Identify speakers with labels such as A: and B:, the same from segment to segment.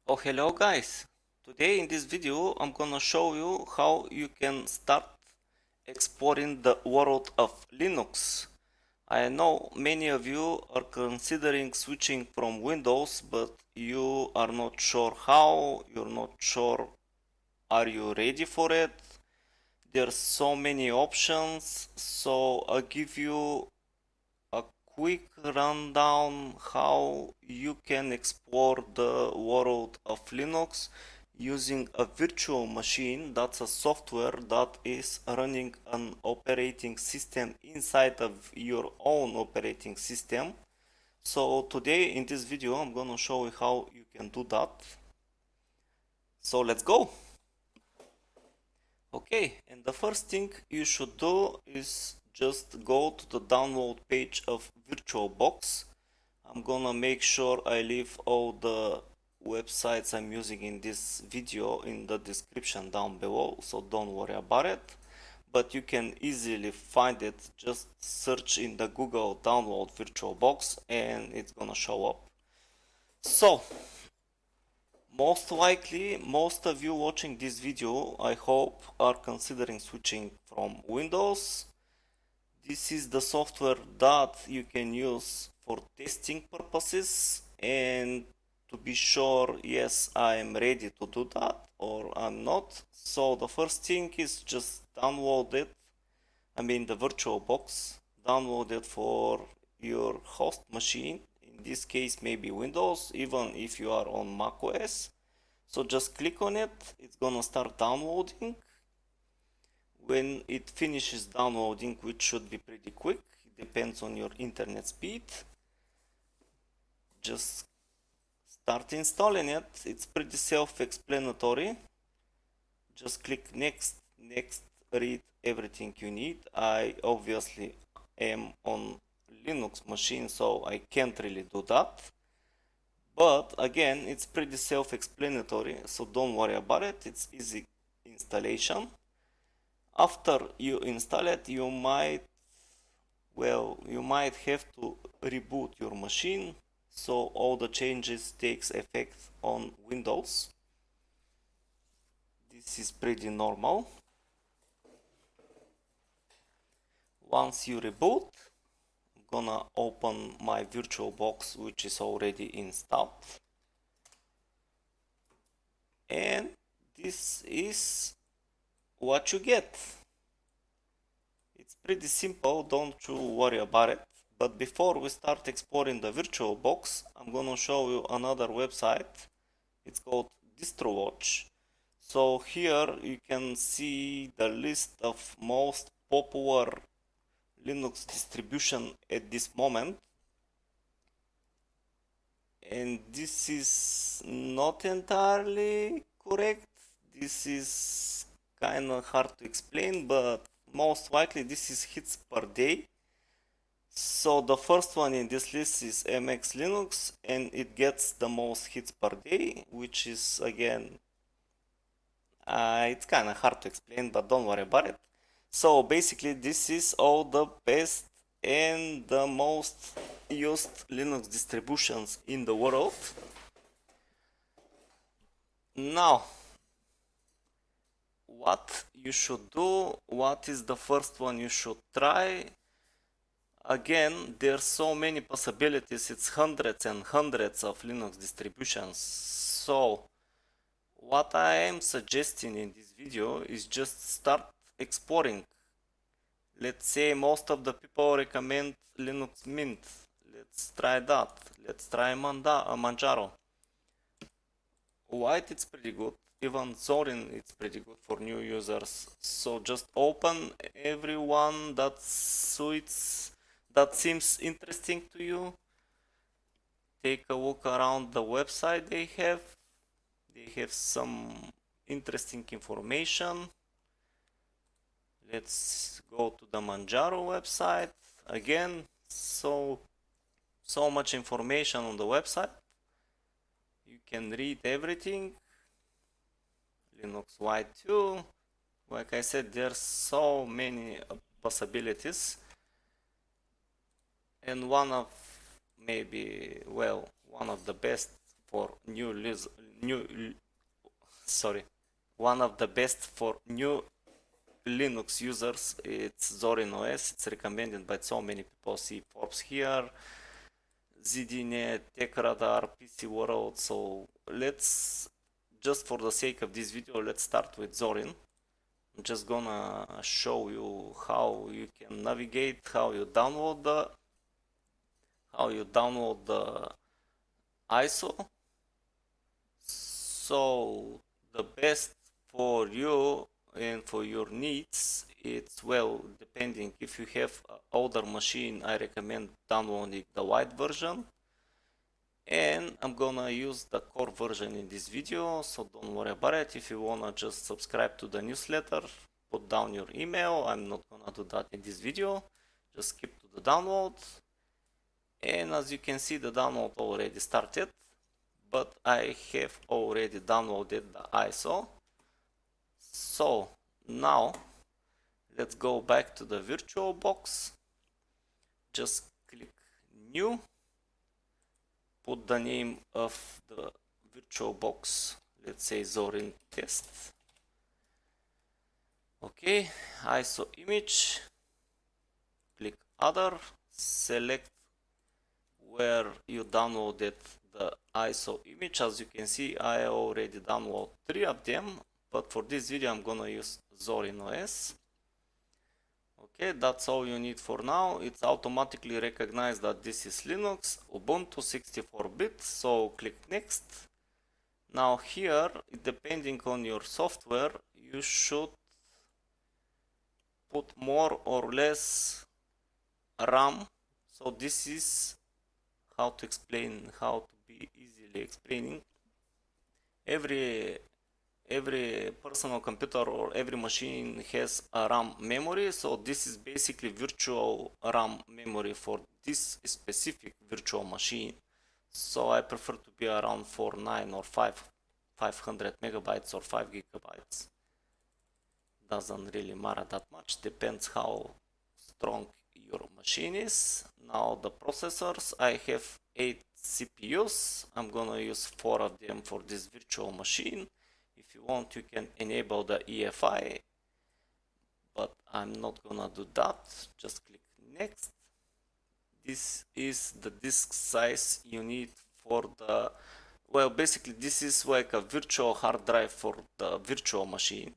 A: Oh, hello guys! Today in this video I'm gonna show you how you can start exporting the world of Linux. I know many of you are considering switching from Windows, but you are not sure how, you're not sure are you ready for it. There's so many options, so I'll give you a quick rundown how you can explore the world of Linux using a virtual machine. That's a software that is running an operating system inside of your own operating system. So today in this video I'm gonna show you how you can do that. So let's go. Okay, and the first thing you should do is just go to the download page of VirtualBox. I'm gonna make sure I leave all the websites I'm using in this video in the description down below, so don't worry about it. But you can easily find it. Just search in the Google download VirtualBox and it's gonna show up. So most likely, most of you watching this video, I hope, are considering switching from Windows. This is the software that you can use for testing purposes, and to be sure, yes, I am ready to do that or I'm not. So the first thing is just download it. I mean the VirtualBox. Download it for your host machine. In this case, maybe Windows, even if you are on macOS. So just click on it. It's gonna start downloading. When it finishes downloading, which should be pretty quick, it depends on your internet speed, just start installing it. It's pretty self-explanatory. Just click next, read everything you need. I obviously am on Linux machine, so I can't really do that. But again, it's pretty self-explanatory, so don't worry about it. It's easy installation. After you install it, you might have to reboot your machine, so all the changes takes effect on Windows. This is pretty normal. Once you reboot, I'm gonna open my VirtualBox, which is already installed, and this is what you get. It's pretty simple, don't you worry about it. But before we start exploring the VirtualBox, I'm gonna show you another website. It's called DistroWatch. So here you can see the list of most popular Linux distribution at this moment. And this is not entirely correct. This is kind of hard to explain, but most likely this is hits per day. So the first one in this list is MX Linux, and it gets the most hits per day, which is again, it's kind of hard to explain, but don't worry about it. So basically this is all the best and the most used Linux distributions in the world. Now, what you should do, what is the first one you should try? Again, there's so many possibilities, it's hundreds and hundreds of Linux distributions. So, what I am suggesting in this video is just start exploring. Let's say most of the people recommend Linux Mint. Let's try that. Let's try Manjaro. White, it's pretty good. Even Zorin, it's pretty good for new users. So just open every one that seems interesting to you. Take a look around the website they have. They have some interesting information. Let's go to the Manjaro website. Again, so much information on the website. You can read everything. Linux White 2. Like I said, there's so many possibilities. And one of the best for new one of the best for new Linux users. It's Zorin OS. It's recommended by so many people. See Forbes here, ZDNet, TechRadar, PC World. So let's, just for the sake of this video, let's start with Zorin. I'm just gonna show you how you can navigate, how you download the ISO. So the best for you and for your needs, it's, well, depending. If you have an older machine, I recommend downloading the white version, and I'm gonna use the core version in this video, so don't worry about it. If you wanna just subscribe to the newsletter, put down your email. I'm not gonna do that in this video. Just skip to the download, and as you can see, the download already started, but I have already downloaded the ISO. So now let's go back to the VirtualBox. Just click new, put the name of the VirtualBox, let's say Zorin test. Okay, ISO image, click other, select where you downloaded the ISO image. As you can see, I already downloaded 3 of them, but for this video I'm gonna use Zorin OS. Okay, that's all you need for now. It's automatically recognized that this is Linux, Ubuntu 64-bit, so click next. Now here, depending on your software, you should put more or less RAM. So this is how to explain, how to be easily explaining. Every personal computer or every machine has a RAM memory, so this is basically virtual RAM memory for this specific virtual machine. So I prefer to be around 409 or 500 megabytes or 5 gigabytes. Doesn't really matter that much, depends how strong your machine is. Now the processors, I have 8 CPUs. I'm gonna use 4 of them for this virtual machine. If you want, you can enable the EFI, but I'm not gonna do that. Just click next. This is the disk size you need for the, well, basically this is like a virtual hard drive for the virtual machine.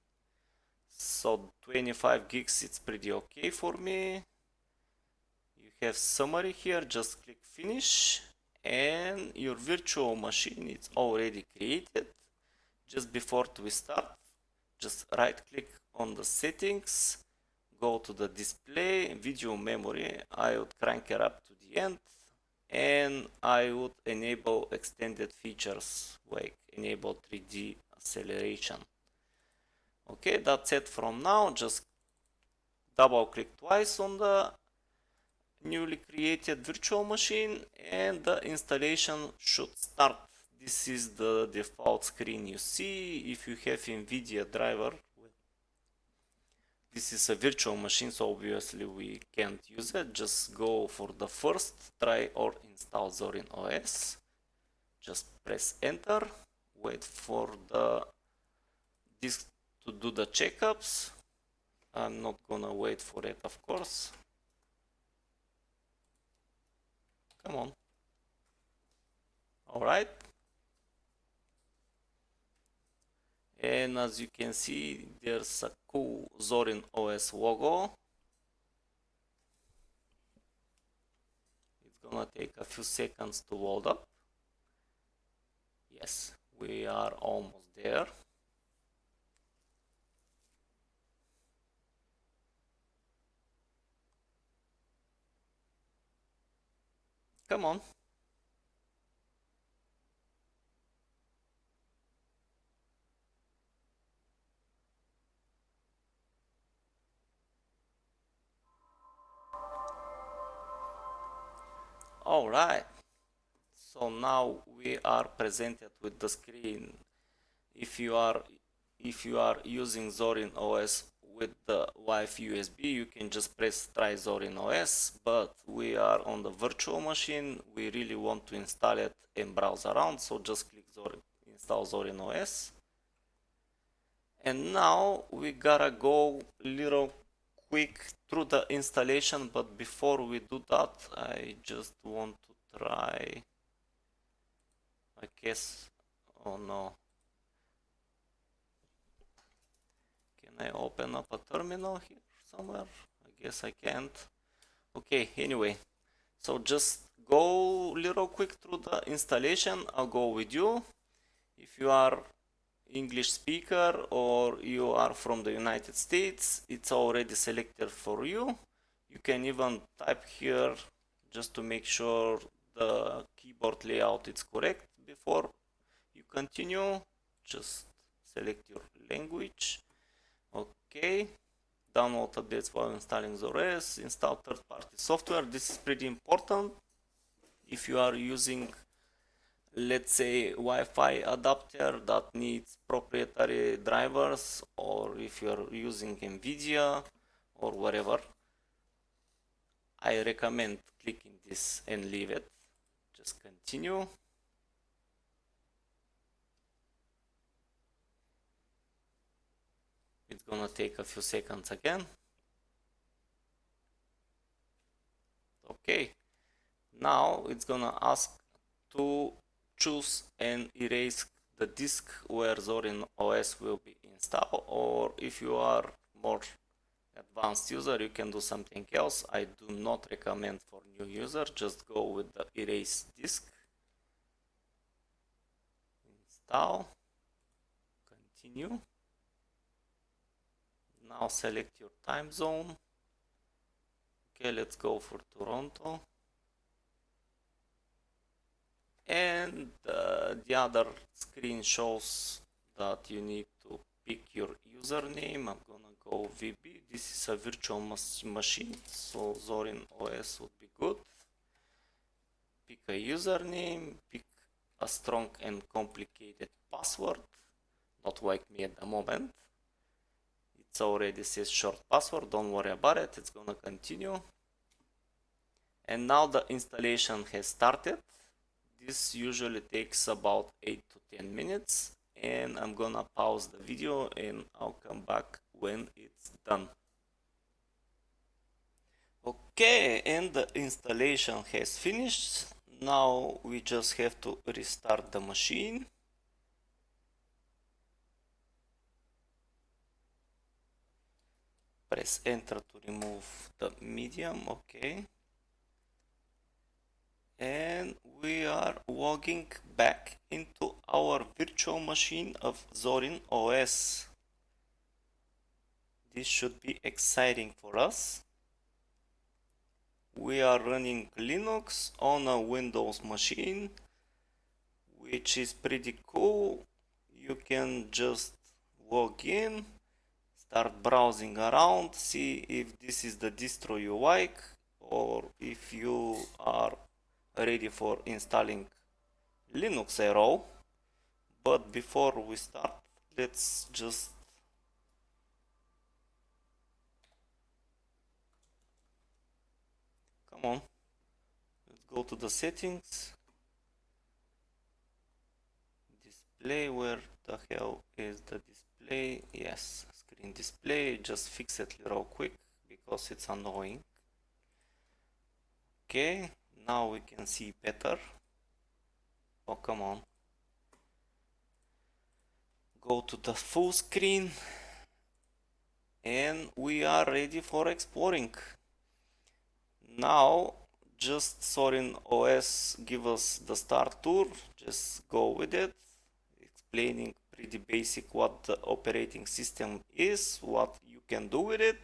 A: So 25 gigs, it's pretty okay for me. You have summary here, just click finish, and your virtual machine is already created. Just before we start, just right click on the settings, go to the display, video memory. I would crank it up to the end, and I would enable extended features like enable 3D acceleration. Okay, that's it from now. Just double click twice on the newly created virtual machine and the installation should start. This is the default screen you see. If you have NVIDIA driver, this is a virtual machine, so obviously we can't use it. Just go for the first try or install Zorin OS. Just press enter, wait for the disk to do the checkups. I'm not gonna wait for it, of course. Come on. All right. And as you can see, there's a cool Zorin OS logo. It's gonna take a few seconds to load up. Yes, we are almost there. Come on. All right. So now we are presented with the screen. If you are using Zorin OS with the Wi-Fi USB, you can just press try Zorin OS, but we are on the virtual machine. We really want to install it and browse around, so just click Zorin install Zorin OS. And now we gotta go little quick through the installation, but before we do that, I just want to try, I guess, oh no, can I open up a terminal here somewhere? I guess I can't. Okay, anyway, so just go little quick through the installation. I'll go with you. If you are English speaker or you are from the United States, it's already selected for you. You can even type here just to make sure the keyboard layout is correct before you continue. Just select your language. Okay. Download updates while installing the OS. Install third-party software. This is pretty important. If you are using, let's say, Wi-Fi adapter that needs proprietary drivers, or if you are using NVIDIA or whatever, I recommend clicking this and leave it. Just continue. It's gonna take a few seconds again. Okay, now it's gonna ask to choose and erase the disk where Zorin OS will be installed, or if you are more advanced user, you can do something else. I do not recommend for new user, just go with the erase disk. Install, continue. Now select your time zone. Okay, let's go for Toronto. And the other screen shows that you need to pick your username. I'm gonna go VB. This is a virtual machine, so Zorin OS would be good. Pick a username, pick a strong and complicated password, not like me at the moment. It's already says short password, don't worry about it, it's gonna continue. And now the installation has started. This usually takes about 8 to 10 minutes, and I'm gonna pause the video and I'll come back when it's done. Okay, and the installation has finished. Now we just have to restart the machine. Press enter to remove the medium, okay. And we are logging back into our virtual machine of Zorin OS. This should be exciting for us. We are running Linux on a Windows machine, which is pretty cool. You can just log in, start browsing around, see if this is the distro you like, or if you are ready for installing Linux at all. But before we start, let's just come on, let's go to the settings, display. Where the hell is the display? Yes, screen display. Just fix it real quick because it's annoying. Okay, now we can see better. Oh, come on. Go to the full screen and we are ready for exploring. Now just Zorin OS give us the start tour. Just go with it, explaining pretty basic what the operating system is, what you can do with it.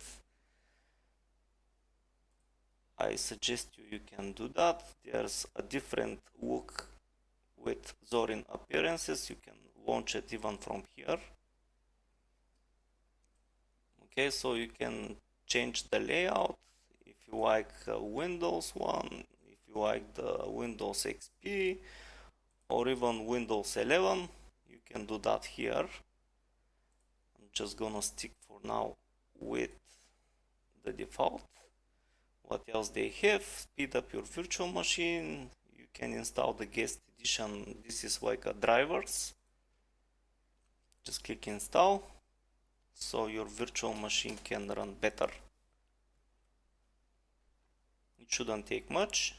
A: I suggest you can do that. There's a different look with Zorin appearances. You can launch it even from here. Okay, so you can change the layout if you like Windows one, if you like the Windows XP, or even Windows 11. You can do that here. I'm just gonna stick for now with the default. What else they have? Speed up your virtual machine. You can install the guest edition. This is like a drivers. Just click install so your virtual machine can run better. It shouldn't take much.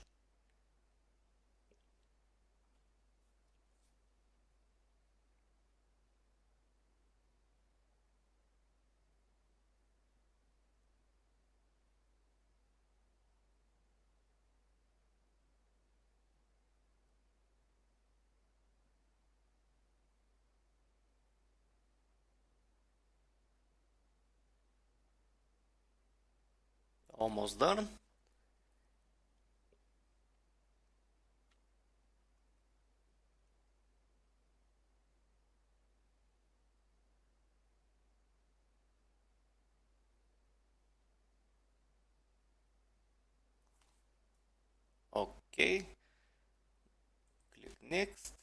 A: Almost done. Okay, click next.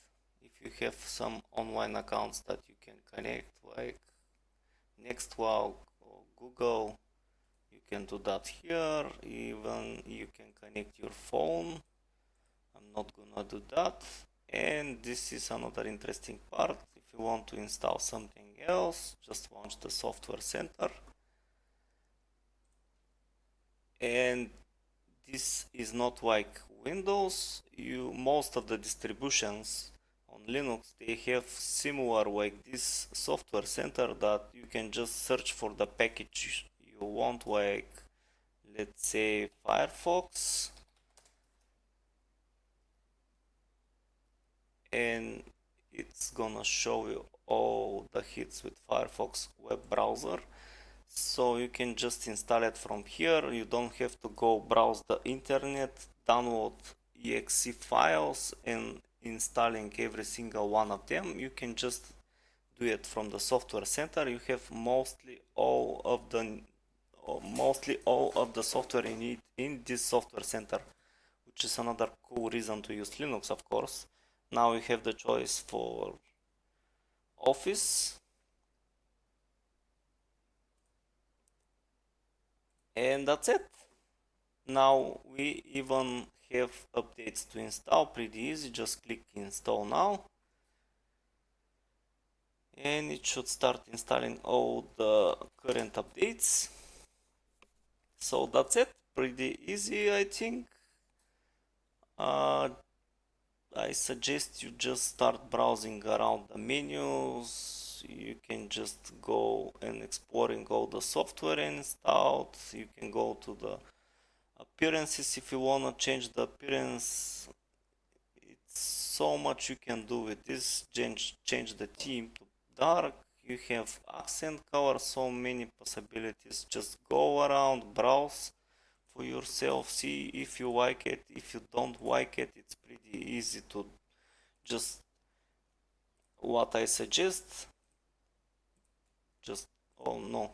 A: If you have some online accounts that you can connect, like Nextcloud or Google, you can do that here. Even you can connect your phone. I'm not gonna do that. And this is another interesting part. If you want to install something else, just launch the software center. And this is not like Windows. Most of the distributions on Linux, they have similar like this software center that you can just search for the package you want, like let's say Firefox, and it's gonna show you all the hits with Firefox web browser. So you can just install it from here. You don't have to go browse the internet, download exe files and installing every single one of them. You can just do it from the software center. You have mostly all of the software you need in this software center, which is another cool reason to use Linux, of course. Now you have the choice for Office, and that's it. Now we even have updates to install, pretty easy. Just click install now and it should start installing all the current updates. So that's it, pretty easy, I think. I suggest you just start browsing around the menus. You can just go and exploring all the software installed. You can go to the appearances if you want to change the appearance. It's so much you can do with this. Change the theme to dark. You have accent color, so many possibilities. Just go around, browse for yourself, see if you like it. If you don't like it, it's pretty easy to just what I suggest. Just, oh no,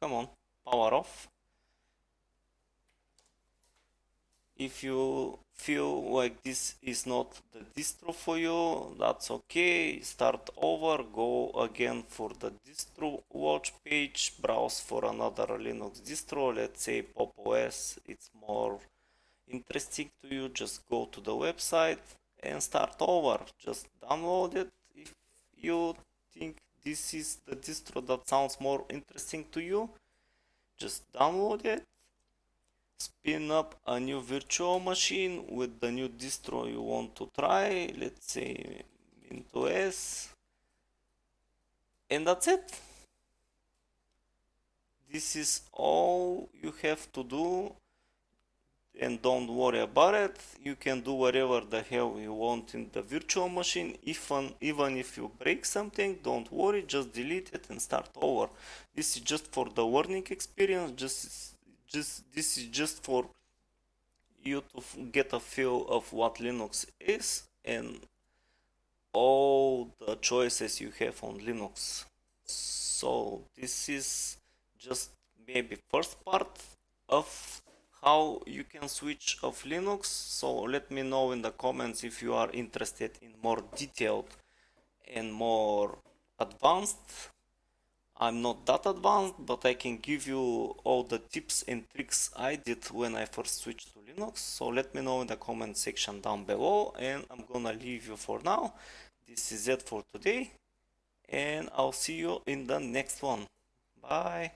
A: come on, power off. If you feel like this is not the distro for you, that's okay. Start over, go again for the distro watch page, browse for another Linux distro, let's say Pop OS. It's more interesting to you. Just go to the website and start over. Just download it. If you think this is the distro that sounds more interesting to you, just download it. Spin up a new virtual machine with the new distro you want to try, let's say MintOS, and that's it. This is all you have to do, and don't worry about it. You can do whatever the hell you want in the virtual machine. Even if you break something, don't worry, just delete it and start over. This is just for the learning experience. This is just for you to get a feel of what Linux is and all the choices you have on Linux. So this is just maybe first part of how you can switch off Linux. So let me know in the comments if you are interested in more detailed and more advanced. I'm not that advanced, but I can give you all the tips and tricks I did when I first switched to Linux. So let me know in the comment section down below, and I'm gonna leave you for now. This is it for today. and I'll see you in the next one. Bye.